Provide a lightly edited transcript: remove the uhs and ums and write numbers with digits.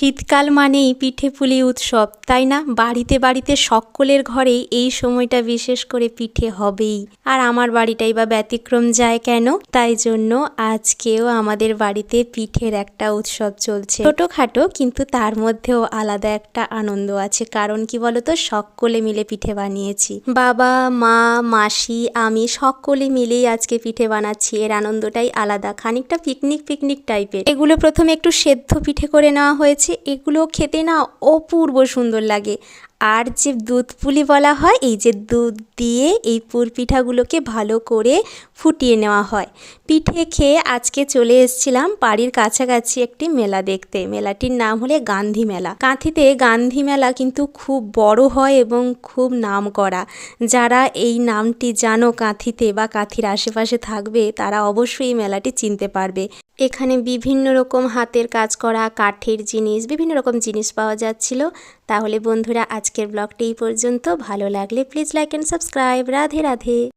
শীতকাল মানেই পিঠে-পুলি উৎসব, তাই না? বাড়িতে বাড়িতে সকলের ঘরেই এই সময়টা বিশেষ করে পিঠে হবেই। আর আমার বাড়িটাই বা ব্যতিক্রম যায় কেন? তাই জন্য আজকেও আমাদের বাড়িতে পিঠের একটা উৎসব চলছে। ছোটোখাটো, কিন্তু তার মধ্যেও আলাদা একটা আনন্দ আছে। কারণ কি বলতো, সকলে মিলে পিঠে বানিয়েছি। বাবা, মা, মাসি, আমি সকলে মিলেই আজকে পিঠে বানাচ্ছি। এর আনন্দটাই আলাদা, খানিকটা পিকনিক পিকনিক টাইপের। এগুলো প্রথমে একটু সেদ্ধ পিঠে করে নেওয়া হয়েছে। এগুলো খেতে না অপূর্ব সুন্দর লাগে। আর যে দুধ পুলি বলা হয়, এই যে দুধ দিয়ে এই পুর পিঠাগুলোকে ভালো করে ফুটিয়ে নেওয়া হয়। পিঠে খেয়ে আজকে চলে এসেছিলাম বাড়ির কাছাকাছি একটি মেলা দেখতে। মেলাটির নাম হলে গান্ধী মেলা। কাঁথিতে গান্ধী মেলা কিন্তু খুব বড় হয় এবং খুব নাম করা। যারা এই নামটি জানো কাঁথিতে বা কাঁথির আশেপাশে থাকবে, তারা অবশ্যই এই মেলাটি চিনতে পারবে। এখানে বিভিন্ন রকম হাতের কাজ করা কাঠের জিনিস, বিভিন্ন রকম জিনিস পাওয়া যাচ্ছিল। তাহলে বন্ধুরা, আজকের ব্লগটি এই পর্যন্ত। ভালো লাগলে please like and subscribe. Radhe Radhe.